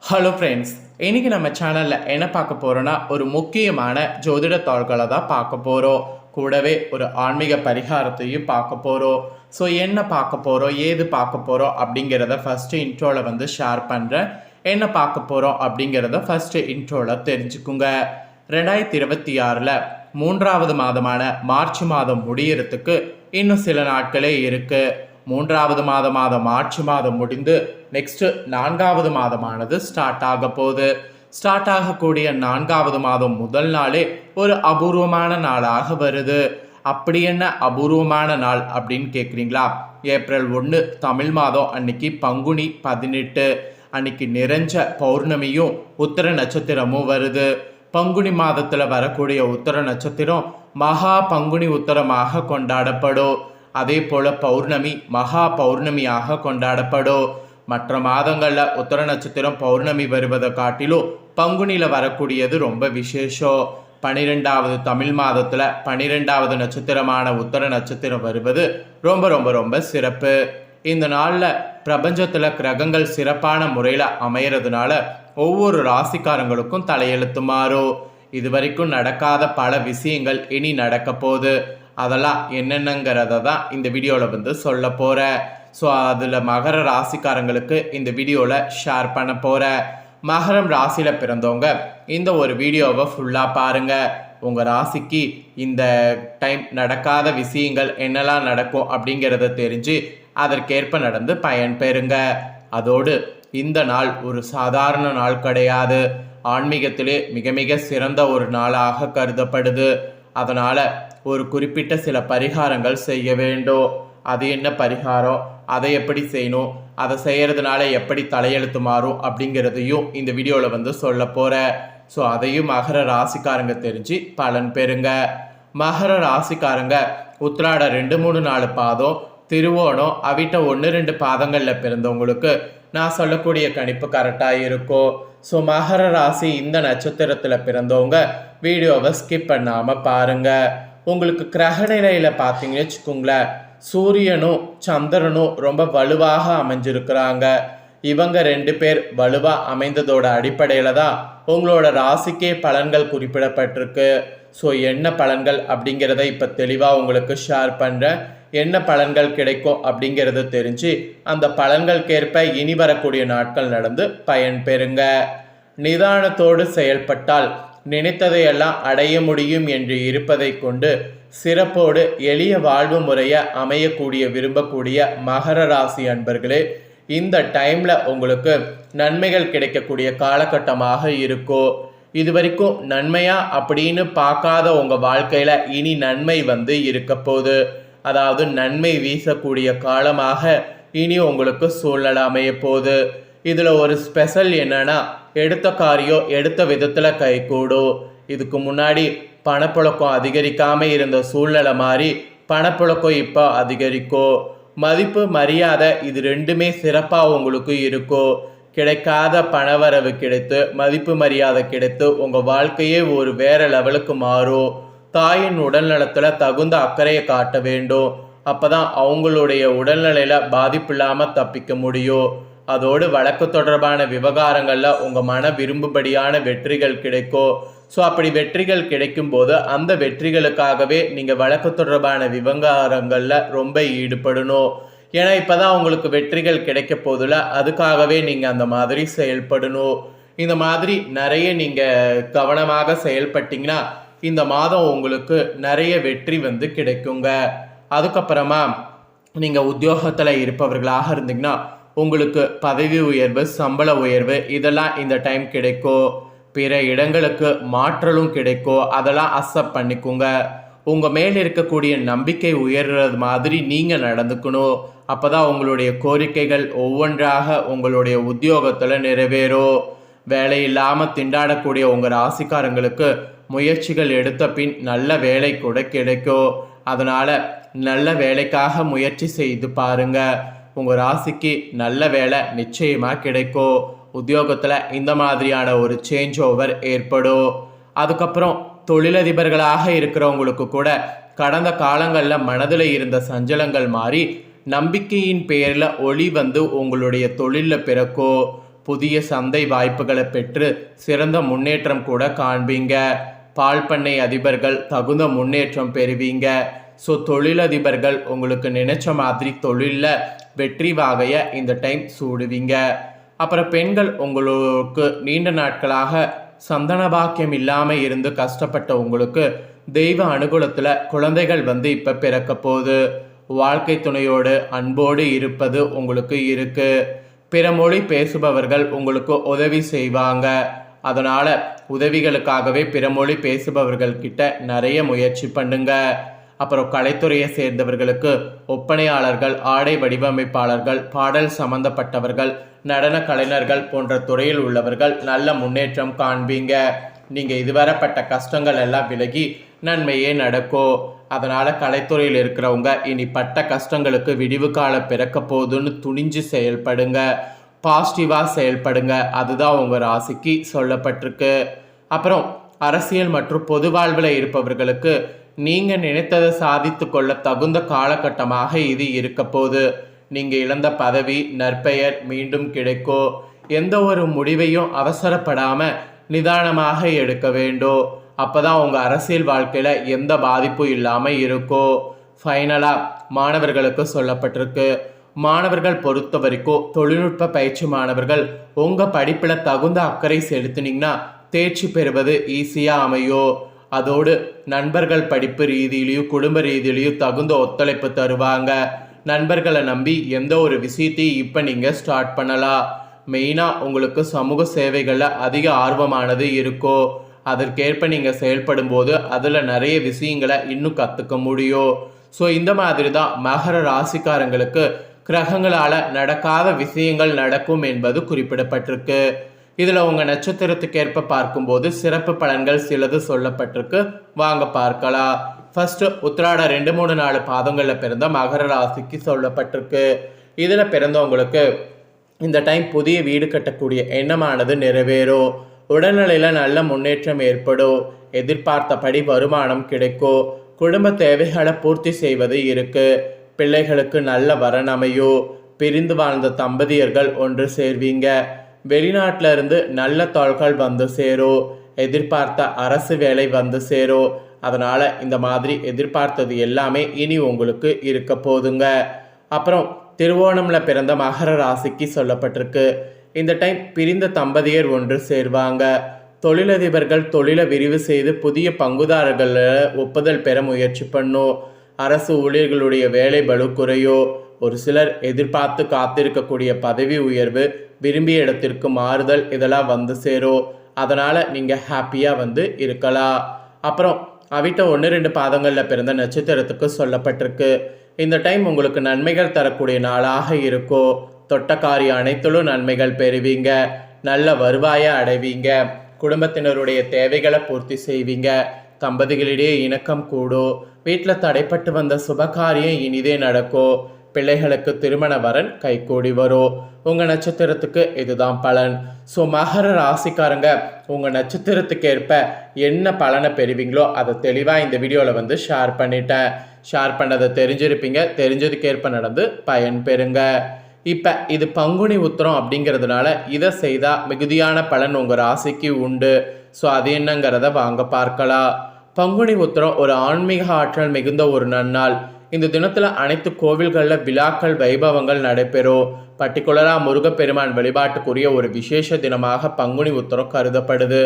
Hello friends, இன்றைக்கி நம்ம சேனலில் என்ன பார்க்க போகிறோன்னா ஒரு முக்கியமான ஜோதிட தாள்களை தான் பார்க்க போகிறோம். கூடவே ஒரு ஆன்மீக பரிகாரத்தையும் பார்க்க போகிறோம். ஸோ என்ன பார்க்க போகிறோம், ஏது பார்க்க போகிறோம் அப்படிங்கிறத ஃபஸ்ட்டு இன்ட்ரோவில் ஷேர் பண்ணுறேன். என்ன பார்க்க போகிறோம் அப்படிங்கிறத ஃபஸ்ட்டு இன்ட்ரோவில் தெரிஞ்சுக்குங்க. 2026 மூன்றாவது மாதமான மார்ச் மாதம் முடியறதுக்கு இன்னும் சில நாட்களே இருக்குது. மூன்றாவது மாதமான மார்ச் மாதம் முடிந்து நெக்ஸ்ட் 4வது மாதமானது ஸ்டார்ட் ஆக போகுது. ஸ்டார்ட் ஆகக்கூடிய 4வது மாதம் முதல் நாளே ஒரு அபூர்வமான நாளாக வருது. அப்படி என்ன அபூர்வமான நாள் அப்படின்னு கேட்குறீங்களா? ஏப்ரல் 1 தமிழ் மாதம் அன்னைக்கு பங்குனி 18 அன்னைக்கு நிறைஞ்ச பௌர்ணமியும் உத்தர நட்சத்திரமும் வருது. பங்குனி மாதத்தில் வரக்கூடிய உத்தர நட்சத்திரம் மகா பங்குனி உத்தரமாக கொண்டாடப்படும். அதே போல் பௌர்ணமி மகா பௌர்ணமியாக கொண்டாடப்படும். மற்ற மாதங்களில் உத்தர நட்சத்திரம் பௌர்ணமி வருவதை காட்டிலும் பங்குனியில் வரக்கூடியது ரொம்ப விசேஷம். 12வது தமிழ் மாதத்தில் 12வது நட்சத்திரமான உத்தர நட்சத்திரம் வருவது ரொம்ப ரொம்ப ரொம்ப சிறப்பு. இந்த நாளில் பிரபஞ்சத்தில் கிரகங்கள் சிறப்பான முறையில் அமையறதுனால ஒவ்வொரு ராசிக்காரங்களுக்கும் தலையெழுத்து மாறும். இது வரைக்கும் நடக்காத பல விஷயங்கள் இனி நடக்க போகுது. அதெல்லாம் என்னென்னங்கிறத தான் இந்த வீடியோவில் சொல்ல போகிறேன். ஸோ அதில் மகர ராசிக்காரங்களுக்கு இந்த வீடியோவில் ஷேர் பண்ண போகிறேன். மகரம் ராசியில் பிறந்தவங்க இந்த ஒரு வீடியோவை ஃபுல்லாக பாருங்கள். உங்கள் ராசிக்கு இந்த டைம் நடக்காத விஷயங்கள் என்னெல்லாம் நடக்கும் அப்படிங்கிறத தெரிஞ்சு அதற்கேற்ப நடந்து பயன் பெறுங்க. அதோடு இந்த நாள் ஒரு சாதாரண நாள் கிடையாது. ஆன்மீகத்திலே மிக மிக சிறந்த ஒரு நாளாக கருதப்படுது. அதனால் ஒரு குறிப்பிட்ட சில பரிகாரங்கள் செய்ய வேண்டும். அது என்ன பரிகாரம், அதை எப்படி செய்யணும், அதை செய்கிறதுனால எப்படி தலையெழுத்து மாறும் அப்படிங்கிறதையும் இந்த வீடியோவில் சொல்ல போகிறேன். ஸோ அதையும் மகர ராசிக்காரங்க தெரிஞ்சு பலன் பெறுங்க. மகர ராசிக்காரங்க உத்திராட 2, 3, 4 பாதம், திருவோணம், அவிட்ட 1, 2 பாதங்களில் பிறந்தவங்களுக்கு நான் சொல்லக்கூடிய கணிப்பு கரெக்டாக இருக்கும். ஸோ மகர ராசி இந்த நட்சத்திரத்தில் பிறந்தவங்க வீடியோவை ஸ்கிப் பண்ணாமல் பாருங்கள். உங்களுக்கு கிரக நிலையில் பார்த்தீங்கன்னு வச்சுக்கோங்களேன், சூரியனும் சந்திரனும் ரொம்ப வலுவாக அமைஞ்சிருக்கிறாங்க. இவங்க 2 பேர் வலுவாக அமைந்ததோட அடிப்படையில் தான் உங்களோட ராசிக்கே பலன்கள் குறிப்பிடப்பட்டிருக்கு. ஸோ என்ன பலன்கள் அப்படிங்கிறத இப்போ தெளிவாக உங்களுக்கு ஷேர் பண்ணுறேன். என்ன பலன்கள் கிடைக்கும் அப்படிங்கிறத தெரிஞ்சு அந்த பலன்களுக்கேற்ப இனி வரக்கூடிய நாட்கள் நடந்து பயன் பெறுங்க. நிதானத்தோடு செயல்பட்டால் நினைத்ததையெல்லாம் அடைய முடியும் என்று இருப்பதை கொண்டு சிறப்போடு எளிய வாழ்வு முறையை அமையக்கூடிய விரும்பக்கூடிய மகர ராசி அன்பர்களே, இந்த டைமில் உங்களுக்கு நன்மைகள் கிடைக்கக்கூடிய காலகட்டமாக இருக்கும். இது வரைக்கும் நன்மையா அப்படின்னு பார்க்காத உங்கள் வாழ்க்கையில் இனி நன்மை இருக்க போகுது. அதாவது நன்மை வீசக்கூடிய காலமாக இனி உங்களுக்கு சூழ்நிலை அமைய போகுது. இதில் ஒரு ஸ்பெஷல் என்னன்னா, எடுத்த காரியம் எடுத்த விதத்தில் கைகூடும். இதுக்கு முன்னாடி பணப்புழக்கம் அதிகரிக்காமல் இருந்த சூழ்நிலை மாதிரி பணப்புழக்கம் இப்போ அதிகரிக்கும். மதிப்பு மரியாதை இது 2மே சிறப்பாக உங்களுக்கு இருக்கும். கிடைக்காத பணவரவு கிடைத்து மதிப்பு மரியாதை கிடைத்து உங்கள் வாழ்க்கையே ஒரு வேற லெவலுக்கு மாறும். தாயின் உடல்நலத்தில் தகுந்த அக்கறையை காட்ட வேண்டும். அப்போ தான் அவங்களுடைய உடல்நிலையில் பாதிப்பு இல்லாமல் தப்பிக்க முடியும். அதோடு வழக்கு தொடர்பான விவகாரங்களில் உங்கள் மன விரும்பும்படியான வெற்றிகள் கிடைக்கும். ஸோ அப்படி வெற்றிகள் கிடைக்கும் போது அந்த வெற்றிகளுக்காகவே நீங்கள் வழக்கு தொடர்பான விவகாரங்களில் ரொம்ப ஈடுபடணும். ஏன்னா இப்போ தான் உங்களுக்கு வெற்றிகள் கிடைக்க போதில் அதுக்காகவே நீங்கள் அந்த மாதிரி செயல்படணும். இந்த மாதிரி நிறைய நீங்கள் கவனமாக செயல்பட்டீங்கன்னா இந்த மாதம் உங்களுக்கு நிறைய வெற்றி கிடைக்குங்க. அதுக்கப்புறமா நீங்கள் உத்தியோகத்தில் இருப்பவர்களாக இருந்தீங்கன்னா உங்களுக்கு பதவி உயர்வு, சம்பள உயர்வு இதெல்லாம் இந்த டைம் கிடைக்கும். பிற இடங்களுக்கு மாற்றலும் கிடைக்கும். அதெல்லாம் அக்செப்ட் பண்ணிக்கோங்க. உங்கள் மேல் இருக்கக்கூடிய நம்பிக்கை உயர்றது மாதிரி நீங்கள் நடந்துக்கணும். அப்போ தான் உங்களுடைய கோரிக்கைகள் ஒவ்வொன்றாக உங்களுடைய உத்தியோகத்தில் நிறைவேறும். வேலை இல்லாமல் திண்டாடக்கூடிய உங்கள் ராசிக்காரங்களுக்கு முயற்சிகள் எடுத்த பின் நல்ல வேலை கூட கிடைக்கும். அதனால் நல்ல வேலைக்காக முயற்சி செய்து பாருங்கள். உங்கள் ராசிக்கு நல்ல வேலை நிச்சயமாக கிடைக்கும். உத்தியோகத்தில் இந்த மாதிரியான ஒரு சேஞ்ச் ஓவர் ஏற்படும். அதுக்கப்புறம் தொழிலதிபர்களாக இருக்கிறவங்களுக்கு கூட கடந்த காலங்களில் மனதில் இருந்த சஞ்சலங்கள் மாறி நம்பிக்கையின் பேரில் ஒளி உங்களுடைய தொழிலில் பிறக்கும். புதிய சந்தை வாய்ப்புகளை பெற்று சிறந்த முன்னேற்றம் கூட காண்பீங்க. பால் பண்ணை அதிபர்கள் தகுந்த முன்னேற்றம் பெறுவீங்க. ஸோ தொழிலதிபர்கள் உங்களுக்கு நினைச்ச மாதிரி தொழிலில் வெற்றி வாகையை இந்த டைம் சூடுவீங்க. அப்புறம் பெண்கள் உங்களுக்கு நீண்ட நாட்களாக சந்தன பாக்கியம் இல்லாமல் இருந்து கஷ்டப்பட்ட உங்களுக்கு தெய்வ அனுகூலத்தில் குழந்தைகள் இப்போ பிறக்க போகுது. வாழ்க்கை துணையோடு அன்போடு இருப்பது உங்களுக்கு இருக்கு. பிற மொழி பேசுபவர்கள் உங்களுக்கு உதவி செய்வாங்க. அதனால் உதவிகளுக்காகவே பிற மொழி பேசுபவர்கள் கிட்ட நிறைய முயற்சி பண்ணுங்க. அப்புறம் கலைத்துறையை சேர்ந்தவர்களுக்கு ஒப்பனையாளர்கள், ஆடை வடிவமைப்பாளர்கள், பாடல் சம்பந்தப்பட்டவர்கள், நடன கலைஞர்கள் போன்ற துறையில் உள்ளவர்கள் நல்ல முன்னேற்றம் காண்பீங்க. நீங்கள் இதுவரைப்பட்ட கஷ்டங்கள் எல்லாம் விலகி நன்மையே நடக்கும். அதனால் கலைத்துறையில் இருக்கிறவங்க இனி பட்ட கஷ்டங்களுக்கு விடிவு காலம் பிறக்க போகுதுன்னு துணிஞ்சு செயல்படுங்க. பாசிட்டிவாக செயல்படுங்க. அதுதான் உங்கள் ராசிக்கு சொல்லப்பட்டிருக்கு. அப்புறம் அரசியல் மற்றும் பொது வாழ்வில் இருப்பவர்களுக்கு நீங்கள் நினைத்ததை சாதித்து கொள்ள தகுந்த காலகட்டமாக இது இருக்க போகுது. நீங்கள் இழந்த பதவி, நற்பெயர் மீண்டும் கிடைக்கும். எந்த ஒரு முடிவையும் அவசரப்படாமல் நிதானமாக எடுக்க வேண்டும். அப்போ தான் உங்கள் அரசியல் வாழ்க்கையில் எந்த பாதிப்பும் இல்லாமல் இருக்கும். ஃபைனலாக மாணவர்களுக்கு சொல்லப்பட்டிருக்கு. மாணவர்கள் பொறுத்த வரைக்கும் தொழில்நுட்ப பயிற்சி மாணவர்கள் உங்கள் படிப்பில் தகுந்த அக்கறை செலுத்தினீங்கன்னா தேர்ச்சி பெறுவது ஈஸியாக அமையும். அதோடு நண்பர்கள் படிப்பு ரீதியிலையும் குடும்ப ரீதியிலையும் தகுந்த ஒத்துழைப்பு தருவாங்க. நண்பர்களை நம்பி எந்த ஒரு விஷயத்தையும் இப்போ நீங்கள் ஸ்டார்ட் பண்ணலாம். மெயினாக உங்களுக்கு சமூக சேவைகளில் அதிக ஆர்வமானது இருக்கும். அதற்கேற்ப நீங்கள் செயல்படும் போது அதில் நிறைய விஷயங்களை இன்னும் கற்றுக்க முடியும். ஸோ இந்த மாதிரி தான் மகர ராசிக்காரங்களுக்கு கிரகங்களால் நடக்காத விஷயங்கள் நடக்கும் என்பது குறிப்பிடப்பட்டிருக்கு. இதில் உங்கள் நட்சத்திரத்துக்கேற்ப பார்க்கும்போது சிறப்பு பலன்கள் சிலது சொல்லப்பட்டிருக்கு. வாங்க பார்க்கலாம். ஃபர்ஸ்ட் உத்திராட 2, 3, 4 பாதங்களில் பிறந்த மகர ராசிக்கு சொல்லப்பட்டிருக்கு. இதில் பிறந்தவங்களுக்கு இந்த டைம் புதிய வீடு கட்டக்கூடிய எண்ணமானது நிறைவேறும். உடல்நிலையில் நல்ல முன்னேற்றம் ஏற்படும். எதிர்பார்த்தபடி வருமானம் கிடைக்கும். குடும்ப தேவைகளை பூர்த்தி செய்வது இருக்கு. பிள்ளைகளுக்கு நல்ல வரன் அமையும். பிரிந்து வாழ்ந்த தம்பதியர்கள் ஒன்று சேர்வீங்க. வெளிநாட்டில் இருந்து நல்ல தாள்கள் வந்து சேரும். எதிர்பார்த்த அரசு வேலை வந்து சேரும். அதனால் இந்த மாதிரி எதிர்பார்த்தது எல்லாமே இனி உங்களுக்கு இருக்க போதுங்க. அப்புறம் திருவோணமில் பிறந்த மகர ராசிக்கு சொல்லப்பட்டிருக்கு. இந்த டைம் பிரிந்த தம்பதியர் ஒன்று சேர்வாங்க. தொழிலதிபர்கள் தொழிலை விரிவு செய்து புதிய பங்குதாரர்களில் ஒப்புதல் பெற முயற்சி பண்ணும். அரசு ஊழியர்களுடைய வேலை பளு குறையோ. ஒரு சிலர் எதிர்பார்த்து காத்திருக்கக்கூடிய பதவி உயர்வு, விரும்பிய இடத்திற்கு மாறுதல் இதெல்லாம் வந்து சேரும். அதனால் நீங்கள் ஹாப்பியாக இருக்கலாம். அப்புறம் அவிட்ட 1, 2 பாதங்களில் பிறந்த நட்சத்திரத்துக்கு சொல்லப்பட்டிருக்கு. இந்த டைம் உங்களுக்கு நன்மைகள் தரக்கூடிய நாளாக இருக்கும். தொட்டக்காரி அனைத்திலும் நன்மைகள் பெறுவீங்க. நல்ல வருவாயை அடைவீங்க. குடும்பத்தினருடைய தேவைகளை பூர்த்தி செய்வீங்க. தம்பதிகளிடையே இணக்கம் கூடும். வீட்டில் தடைப்பட்டு வந்த சுபகாரியம் இனிதே நடக்கும். பிள்ளைகளுக்கு திருமண வரன் கைகூடி வரும். உங்கள் நட்சத்திரத்துக்கு இதுதான் பலன். ஸோ மகர ராசிக்காரங்க உங்கள் நட்சத்திரத்துக்கு ஏற்ப என்ன பலனை பெறுவீங்களோ அதை தெளிவாக இந்த வீடியோவில் ஷேர் பண்ணிட்டேன். ஷேர் பண்ணதை தெரிஞ்சிருப்பீங்க. தெரிஞ்சதுக்கேற்ப நடந்து பயன் பெறுங்க. இப்போ இது பங்குனி உத்திரம் அப்படிங்கிறதுனால இதை செய்தால் மிகுதியான பலன் உங்கள் ராசிக்கு உண்டு. ஸோ அது என்னங்கிறத வாங்க பார்க்கலாம். பங்குனி உத்திரம் ஒரு ஆன்மீக ஆற்றல் மிகுந்த ஒரு நன்னாள். இந்த தினத்தில் அனைத்து கோவில்களில் விழாக்கள் வைபவங்கள் நடைபெறும். பர்டிகுலராக முருகப்பெருமான் வழிபாட்டுக்குரிய ஒரு விசேஷ தினமாக பங்குனி உத்திரம் கருதப்படுது.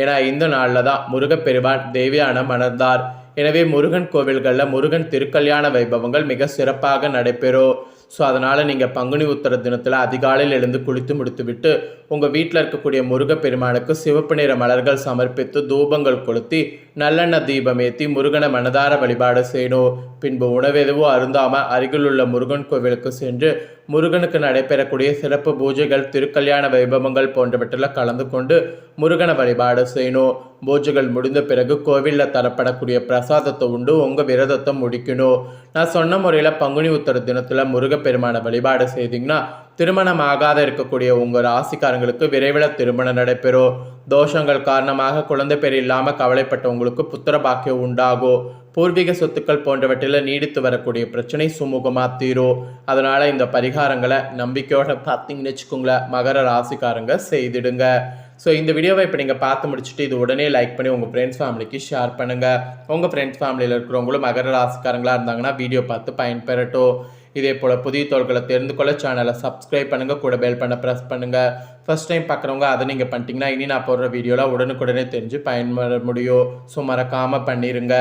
ஏன்னா இந்த நாளில் தான் முருகப்பெருமான் தேவியான மணர்ந்தார். எனவே முருகன் கோவில்களில் முருகன் திருக்கல்யாண வைபவங்கள் மிக சிறப்பாக நடைபெறும். ஸோ அதனால் நீங்கள் பங்குனி உத்திர தினத்தில் அதிகாலையில் எழுந்து குளித்து முடித்துவிட்டு உங்கள் வீட்டில் இருக்கக்கூடிய முருகப்பெருமானுக்கு சிவப்பு நிற மலர்கள் சமர்ப்பித்து தூபங்கள் கொளுத்தி நல்லெண்ணெய் தீபம் ஏற்றி முருகனை மனதார வழிபாடு செய்யணும். பின்பு உணவெதுவும் அருந்தாமல் அருகிலுள்ள முருகன் கோவிலுக்கு சென்று முருகனுக்கு நடைபெறக்கூடிய சிறப்பு பூஜைகள், திருக்கல்யாண வைபவங்கள் போன்றவற்றில் கலந்து கொண்டு முருகனை வழிபாடு செய்யணும். பூஜைகள் முடிந்த பிறகு கோவிலில் தரப்படக்கூடிய பிரசாதத்தை உண்டு உங்கள் விரதத்தை முடிக்கணும். நான் சொன்ன முறையில் பங்குனி உத்திர தினத்தில் முருகப்பெருமானை வழிபாடு செய்தீங்கன்னா திருமணம் ஆகாத இருக்கக்கூடிய உங்கள் ராசிக்காரங்களுக்கு விரைவில் திருமணம் நடைபெறும். தோஷங்கள் காரணமாக குழந்தை பேர் இல்லாமல் கவலைப்பட்ட உங்களுக்கு புத்திர பாக்கியம் உண்டாகும். பூர்வீக சொத்துக்கள் போன்றவற்றில் நீடித்து வரக்கூடிய பிரச்சனை சுமூகமாக தீரும். அதனால் இந்த பரிகாரங்களை நம்பிக்கையோட பார்த்தீங்கன்னு வச்சுக்கோங்களேன், மகர ராசிக்காரங்க செய்திடுங்க. ஸோ இந்த வீடியோவை இப்போ நீங்கள் பார்த்து முடிச்சுட்டு இது உடனே லைக் பண்ணி உங்கள் ஃப்ரெண்ட்ஸ் ஃபேமிலிக்கு ஷேர் பண்ணுங்கள். உங்கள் ஃப்ரெண்ட்ஸ் ஃபேமிலியில் இருக்கிறவங்களும் மகர ராசிக்காரங்களாக இருந்தாங்கன்னா வீடியோ பார்த்து பயன்பெறட்டும். இதே போல் புதிய தோள்களை தெரிந்து கொள்ள சேனலை சப்ஸ்கிரைப் பண்ணுங்கள், கூட பெல் பண்ண ப்ரெஸ் பண்ணுங்கள். ஃபர்ஸ்ட் டைம் பார்க்குறவங்க அதை நீங்கள் பண்ணிட்டீங்கன்னா இனி நான் போடுற வீடியோவில் உடனுக்குடனே தெரிஞ்சு பயன்பெற முடியும். ஸோ மறக்காமல் பண்ணிடுங்க.